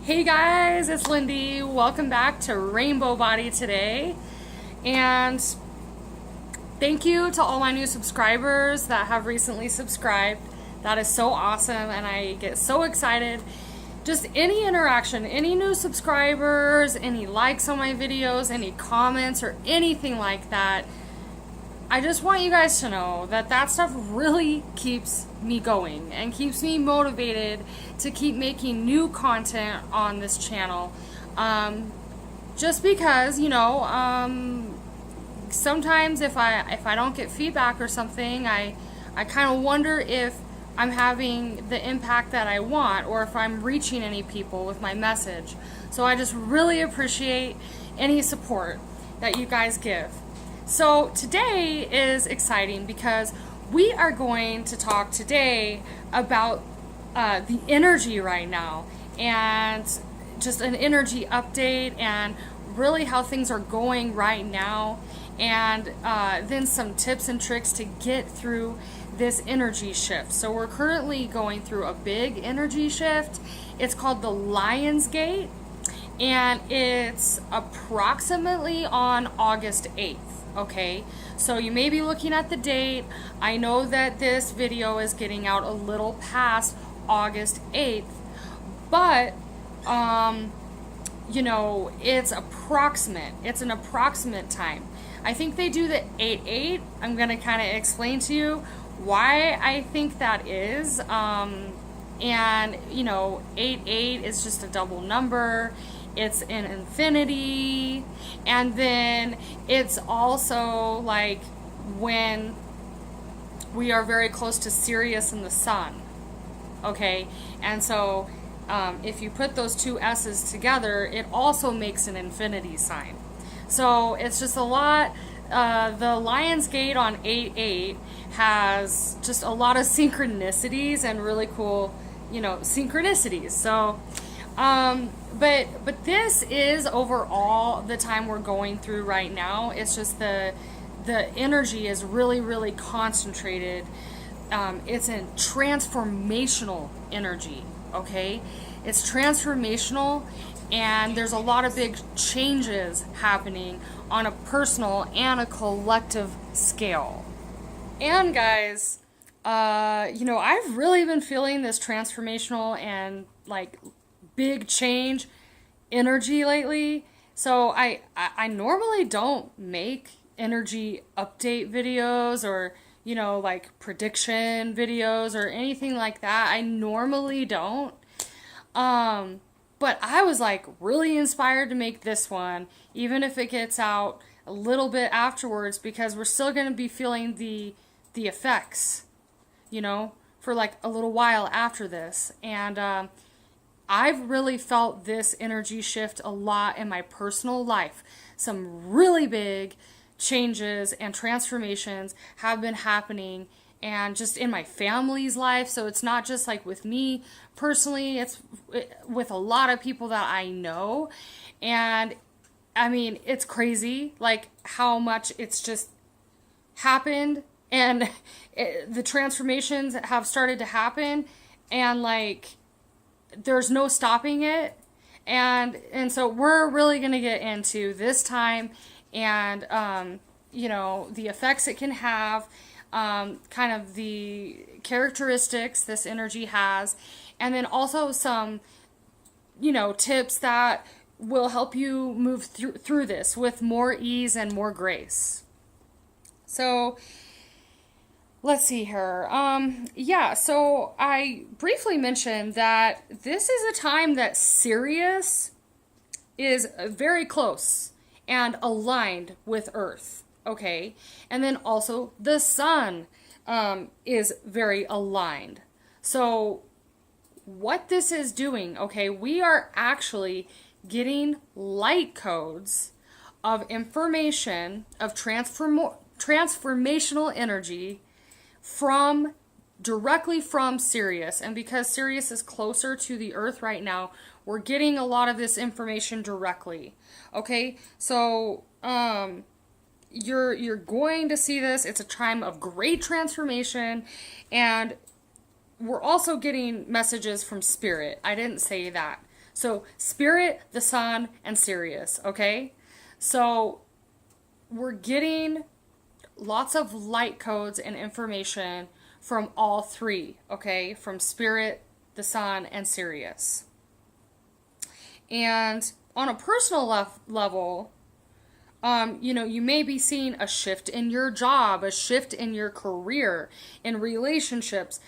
Hey guys, it's Lindy. Welcome back to Rainbow Body today. And thank you to all my new subscribers that have recently subscribed. That is so awesome and I get so excited. Just any interaction, any new subscribers, any likes on my videos, any comments or anything like that. I just want you guys to know that that stuff really keeps me going and keeps me motivated to keep making new content on this channel. Just because, sometimes if I don't get feedback or something, I kind of wonder if I'm having the impact that I want or if I'm reaching any people with my message. So I just really appreciate any support that you guys give. So today is exciting because we are going to talk today about the energy right now and just an energy update and really how things are going right now, and then some tips and tricks to get through this energy shift. So we're currently going through a big energy shift. It's called the Lionsgate, and it's approximately on August 8th. Okay, so you may be looking at the date. I know that this video is getting out a little past August 8th, but it's approximate. It's an approximate time. I think they do the 8-8. I'm going to kind of explain to you why I think that is. And 8-8 is just a double number. It's an infinity, and then it's also like when we are very close to Sirius and the sun. Okay, and so if you put those two S's together, it also makes an infinity sign. So it's just a lot. The Lionsgate on 8-8 has just a lot of synchronicities and really cool, synchronicities. So but this is overall the time we're going through right now. It's just the energy is really, really concentrated. It's a transformational energy, okay? It's transformational, and there's a lot of big changes happening on a personal and a collective scale. And guys, I've really been feeling this transformational and big change energy lately. So I normally don't make energy update videos or prediction videos or anything like that. I normally don't. But I was really inspired to make this one, even if it gets out a little bit afterwards, because we're still going to be feeling the effects, for a little while after this. And I've really felt this energy shift a lot in my personal life. Some really big changes and transformations have been happening, and just in my family's life. So it's not just with me personally, it's with a lot of people that I know. And I mean, it's crazy how much it's just happened, and the transformations have started to happen, and there's no stopping it. And so we're really going to get into this time and the effects it can have, kind of the characteristics this energy has, and then also some tips that will help you move through this with more ease and more grace. So let's see here. So I briefly mentioned that this is a time that Sirius is very close and aligned with Earth, okay? And then also the sun is very aligned. So what this is doing, okay, we are actually getting light codes of information, of transformational energy directly from Sirius. And because Sirius is closer to the Earth right now, we're getting a lot of this information directly. Okay, so you're going to see this. It's a time of great transformation, and we're also getting messages from Spirit. I didn't say that. So Spirit, the Sun, and Sirius, okay? So we're getting lots of light codes and information from all three, okay? From Spirit, the Sun, and Sirius. And on a personal level, you may be seeing a shift in your job, a shift in your career, in relationships.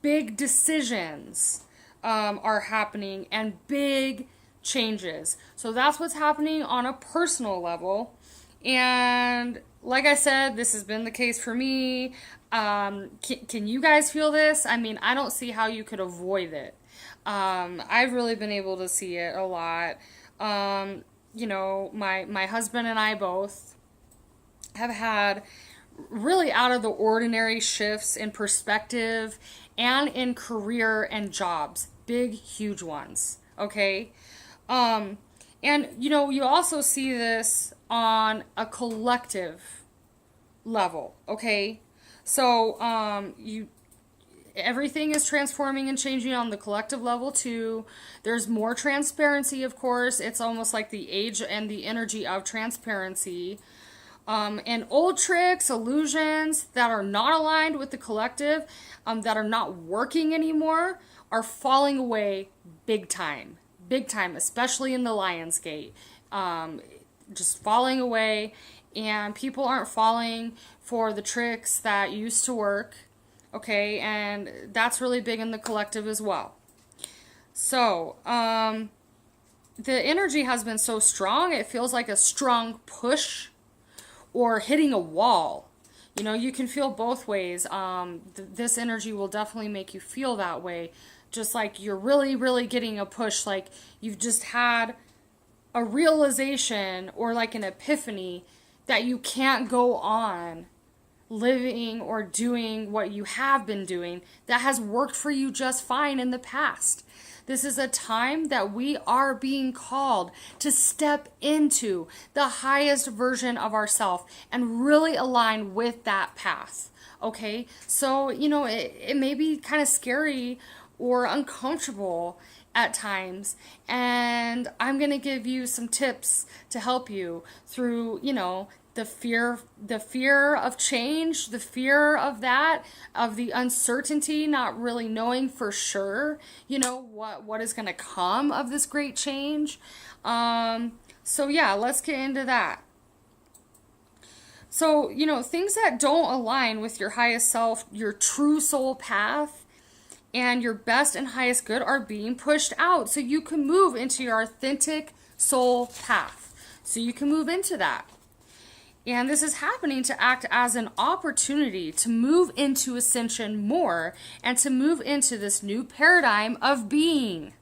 Big decisions are happening and big changes. So that's what's happening on a personal level. And like I said, this has been the case for me. Can you guys feel this? I mean, I don't see how you could avoid it. I've really been able to see it a lot. My husband and I both have had really out of the ordinary shifts in perspective and in career and jobs. Big, huge ones. Okay? You also see this on a collective level. Okay? So, everything is transforming and changing on the collective level too. There's more transparency, of course. It's almost like the age and the energy of transparency. And old tricks, illusions that are not aligned with the collective, that are not working anymore, are falling away big time. Big time, especially in the Lionsgate. Just falling away, and people aren't falling for the tricks that used to work. Okay, and that's really big in the collective as well. So, the energy has been so strong, it feels like a strong push or hitting a wall. You can feel both ways. This energy will definitely make you feel that way. Just like you're really, really getting a push, like you've just had a realization or like an epiphany that you can't go on living or doing what you have been doing that has worked for you just fine in the past. This is a time that we are being called to step into the highest version of ourselves and really align with that path. Okay? So, it may be kind of scary or uncomfortable at times, and I'm going to give you some tips to help you through, the fear of change, the fear of that, of the uncertainty, not really knowing for sure, what is going to come of this great change. So yeah, let's get into that. So, things that don't align with your highest self, your true soul path, and your best and highest good are being pushed out so you can move into your authentic soul path. So you can move into that. And this is happening to act as an opportunity to move into ascension more and to move into this new paradigm of being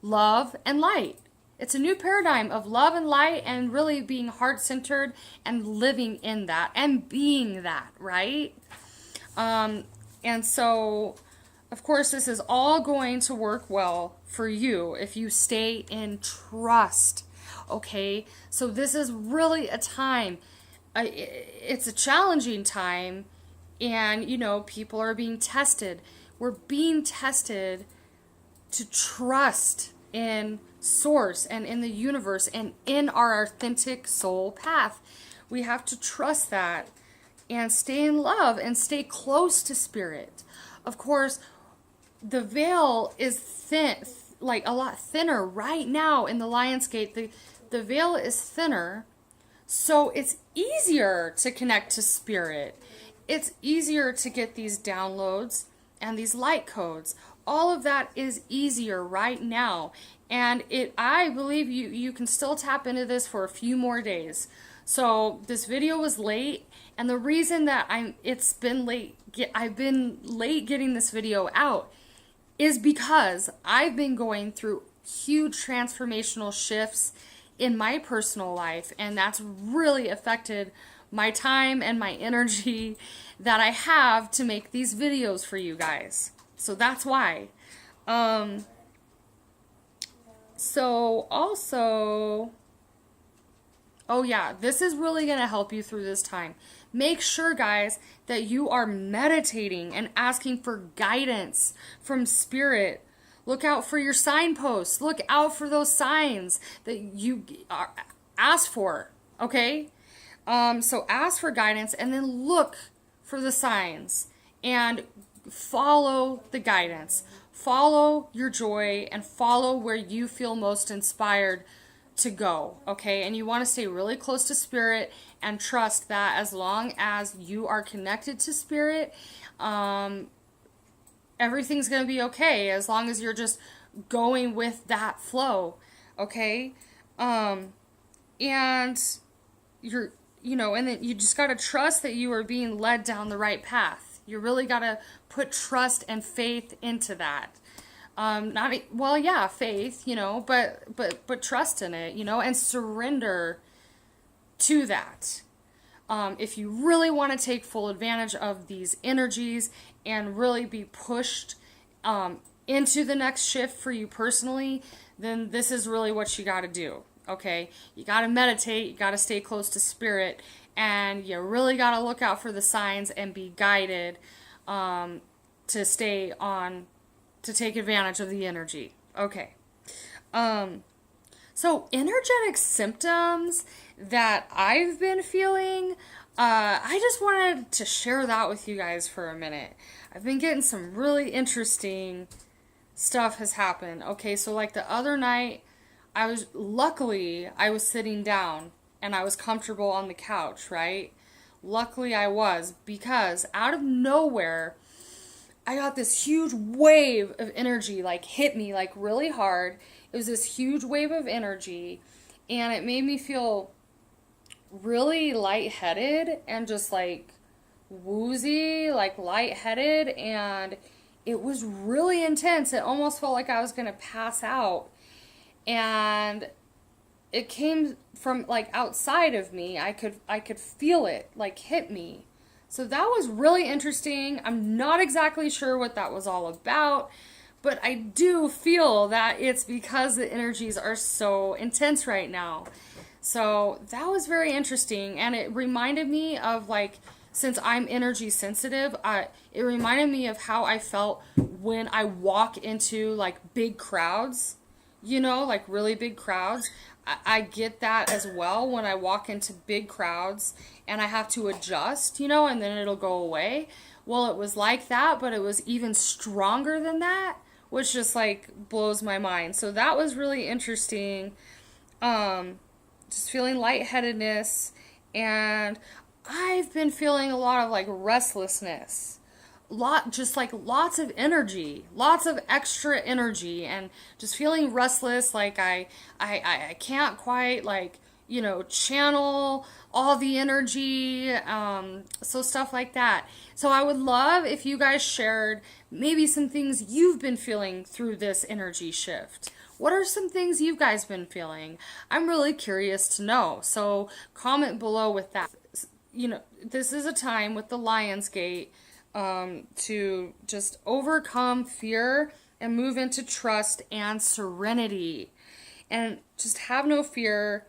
love and light. It's a new paradigm of love and light and really being heart-centered and living in that and being that, right? And so, of course, this is all going to work well for you if you stay in trust. Okay, so this is really a time, it's a challenging time, and people are being tested. We're being tested to trust in source and in the universe and in our authentic soul path. We have to trust that and stay in love and stay close to spirit. Of course, the veil is thin, like a lot thinner right now in the Lionsgate. The veil is thinner, so it's easier to connect to spirit. It's easier to get these downloads and these light codes. All of that is easier right now. And I believe you can still tap into this for a few more days. So this video was late, and the reason that I've been late getting this video out is because I've been going through huge transformational shifts in my personal life, and that's really affected my time and my energy that I have to make these videos for you guys. So that's why. So also, oh yeah, this is really going to help you through this time. Make sure, guys, that you are meditating and asking for guidance from spirit, Look out for your signposts. Look out for those signs that you ask for, okay? So ask for guidance and then look for the signs and follow the guidance. Follow your joy and follow where you feel most inspired to go, okay? And you want to stay really close to spirit and trust that as long as you are connected to spirit, everything's going to be okay as long as you're just going with that flow, okay? And you're, and then you just got to trust that you are being led down the right path. You really got to put trust and faith into that. Faith, but trust in it, and surrender to that. If you really want to take full advantage of these energies and really be pushed into the next shift for you personally, then this is really what you got to do. Okay, you got to meditate, you got to stay close to spirit, and you really got to look out for the signs and be guided to stay on, to take advantage of the energy. Okay. So energetic symptoms that I've been feeling, I just wanted to share that with you guys for a minute. I've been getting some really interesting stuff has happened. Okay, so like the other night, I was sitting down and I was comfortable on the couch, right? Luckily I was, because out of nowhere, I got this huge wave of energy, like hit me like really hard. It was this huge wave of energy and it made me feel really lightheaded and just like woozy, like lightheaded, and it was really intense. It almost felt like I was going to pass out. And it came from like outside of me. I could feel it like hit me. So that was really interesting. I'm not exactly sure what that was all about, but I do feel that it's because the energies are so intense right now. So that was very interesting, and it reminded me of, like, since I'm energy sensitive, it reminded me of how I felt when I walk into like big crowds. Like really big crowds. I get that as well when I walk into big crowds and I have to adjust, and then it'll go away. Well, it was like that, but it was even stronger than that, which just like blows my mind. So that was really interesting. Just feeling lightheadedness, and I've been feeling a lot of like restlessness. Lots of energy, lots of extra energy, and just feeling restless, like I can't quite channel all the energy, so stuff like that. So I would love if you guys shared maybe some things you've been feeling through this energy shift. What are some things you guys been feeling? I'm really curious to know. So comment below with that. This is a time with the Lionsgate to just overcome fear and move into trust and serenity, and just have no fear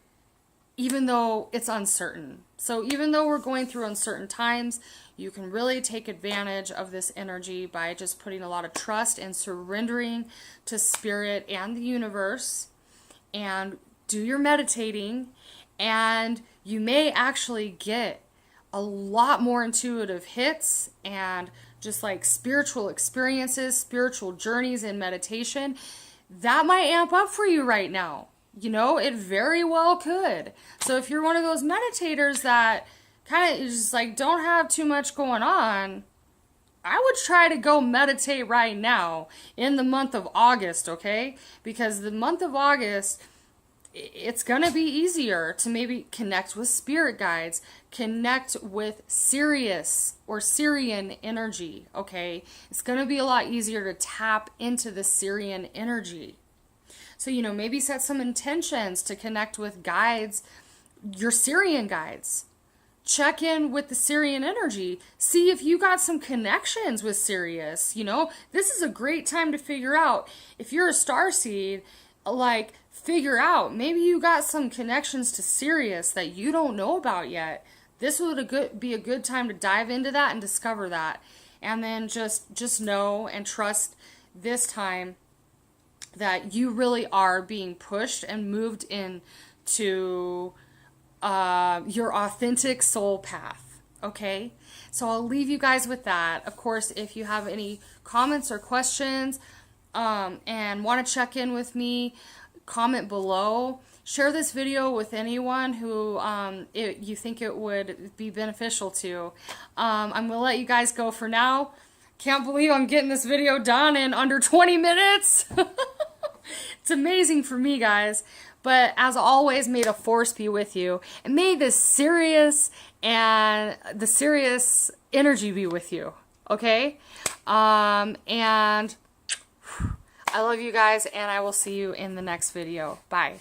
even though it's uncertain. So even though we're going through uncertain times, you can really take advantage of this energy by just putting a lot of trust and surrendering to spirit and the universe, and do your meditating, and you may actually get a lot more intuitive hits and just like spiritual experiences, spiritual journeys in meditation. That might amp up for you right now. It very well could. So if you're one of those meditators that kind of just like don't have too much going on, I would try to go meditate right now in the month of August, okay? Because the month of August, it's going to be easier to maybe connect with spirit guides, connect with Sirius or Sirian energy, okay? It's going to be a lot easier to tap into the Sirian energy. So, maybe set some intentions to connect with guides, your Sirian guides. Check in with the Sirian energy. See if you got some connections with Sirius. This is a great time to figure out if you're a starseed, like, figure out maybe you got some connections to Sirius that you don't know about yet. This would be a good time to dive into that and discover that, and then just know and trust this time that you really are being pushed and moved into your authentic soul path. Okay? So I'll leave you guys with that. Of course, if you have any comments or questions and want to check in with me, comment below. Share this video with anyone who you think it would be beneficial to. I'm going to let you guys go for now. Can't believe I'm getting this video done in under 20 minutes. It's amazing for me, guys. But as always, may the force be with you. And may the Sirius and the Sirius energy be with you. Okay? And I love you guys, and I will see you in the next video. Bye.